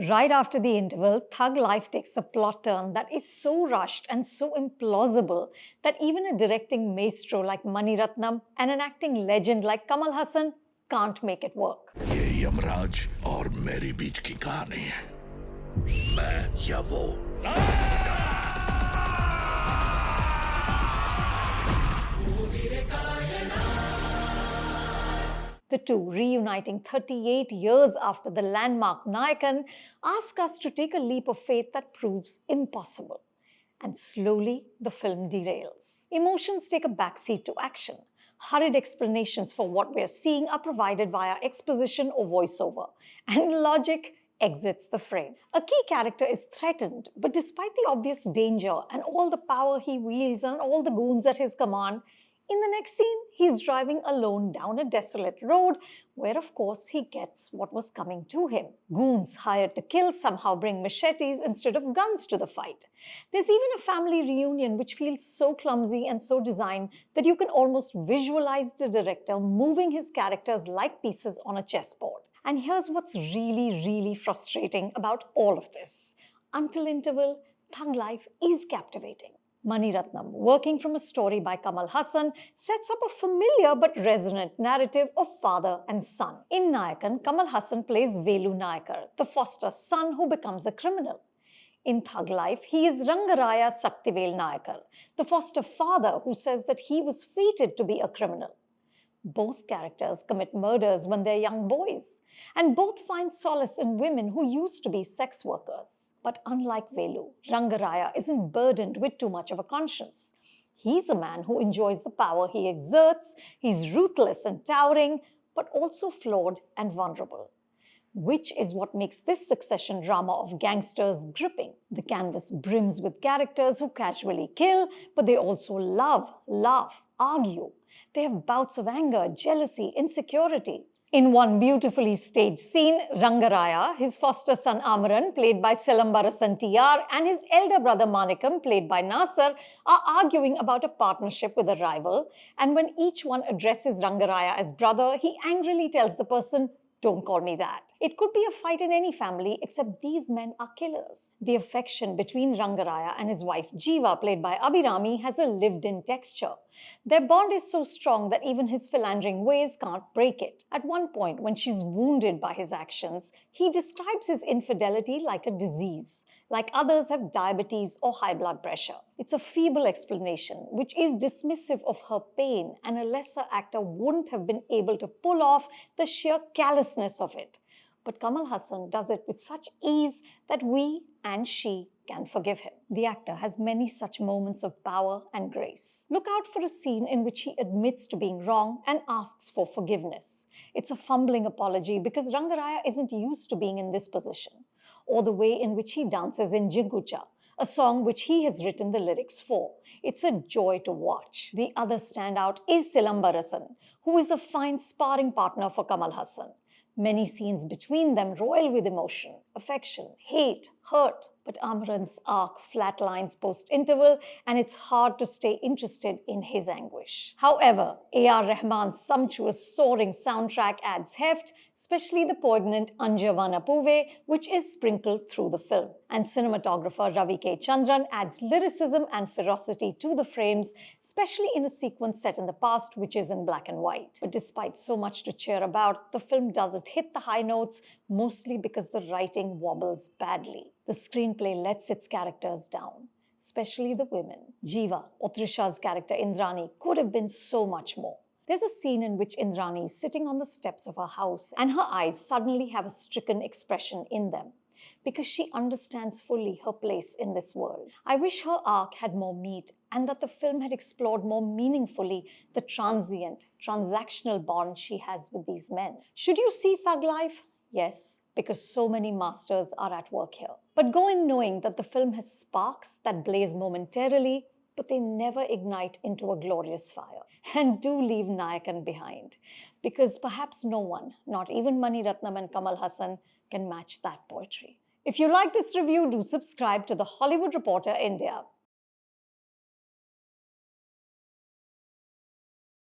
Right after the interval, Thug Life takes a plot turn that is so rushed and so implausible that even a directing maestro like Mani Ratnam and an acting legend like Kamal Haasan can't make it work. ये यमराज और मेरी बीच की कहानी है, मैं या वो। The two, reuniting 38 years after the landmark Nayakan, ask us to take a leap of faith that proves impossible. And slowly, the film derails. Emotions take a backseat to action. Hurried explanations for what we're seeing are provided via exposition or voiceover. And logic exits the frame. A key character is threatened, but despite the obvious danger and all the power he wields and all the goons at his command, in the next scene, he's driving alone down a desolate road where, of course, he gets what was coming to him. Goons hired to kill somehow bring machetes instead of guns to the fight. There's even a family reunion which feels so clumsy and so designed that you can almost visualize the director moving his characters like pieces on a chessboard. And here's what's really frustrating about all of this. Until interval, Thug Life is captivating. Mani Ratnam, working from a story by Kamal Haasan, sets up a familiar but resonant narrative of father and son. In Nayakan, Kamal Haasan plays Velu Nayakar, the foster son who becomes a criminal. In Thug Life, he is Rangaraya Shakti Nayakar, the foster father who says that he was fated to be a criminal. Both characters commit murders when they're young boys, and both find solace in women who used to be sex workers. But unlike Velu, Rangaraya isn't burdened with too much of a conscience. He's a man who enjoys the power he exerts, he's ruthless and towering, but also flawed and vulnerable. Which is what makes this succession drama of gangsters gripping. The canvas brims with characters who casually kill, but they also love, laugh, argue. They have bouts of anger, jealousy, insecurity. In one beautifully staged scene, Rangaraya, his foster son Amaran, played by Silambarasan TR, and his elder brother Manikam, played by Nasser, are arguing about a partnership with a rival. And when each one addresses Rangaraya as brother, he angrily tells the person, "Don't call me that." It could be a fight in any family, except these men are killers. The affection between Rangaraya and his wife Jiva, played by Abhirami, has a lived-in texture. Their bond is so strong that even his philandering ways can't break it. At one point, when she's wounded by his actions, he describes his infidelity like a disease, like others have diabetes or high blood pressure. It's a feeble explanation, which is dismissive of her pain, and a lesser actor wouldn't have been able to pull off the sheer callousness of it. But Kamal Haasan does it with such ease that we and she can forgive him. The actor has many such moments of power and grace. Look out for a scene in which he admits to being wrong and asks for forgiveness. It's a fumbling apology because Rangaraya isn't used to being in this position, or the way in which he dances in Jingucha, a song which he has written the lyrics for. It's a joy to watch. The other standout is Silambarasan, who is a fine sparring partner for Kamal Haasan. Many scenes between them roil with emotion, affection, hate, hurt. But Amaran's arc flatlines post-interval, and it's hard to stay interested in his anguish. However, A.R. Rahman's sumptuous, soaring soundtrack adds heft, especially the poignant Anjavana Puve, which is sprinkled through the film. And cinematographer Ravi Chandran adds lyricism and ferocity to the frames, especially in a sequence set in the past, which is in black and white. But despite so much to cheer about, the film doesn't hit the high notes, mostly because the writing wobbles badly. The screenplay lets its characters down, especially the women. Jiva, or Trisha's character Indrani, could have been so much more. There's a scene in which Indrani is sitting on the steps of her house and her eyes suddenly have a stricken expression in them because she understands fully her place in this world. I wish her arc had more meat and that the film had explored more meaningfully the transient, transactional bond she has with these men. Should you see Thug Life? Yes, because so many masters are at work here. But go in knowing that the film has sparks that blaze momentarily, but they never ignite into a glorious fire. And do leave Nayakan behind, because perhaps no one, not even Mani Ratnam and Kamal Haasan, can match that poetry. If you like this review, do subscribe to The Hollywood Reporter India.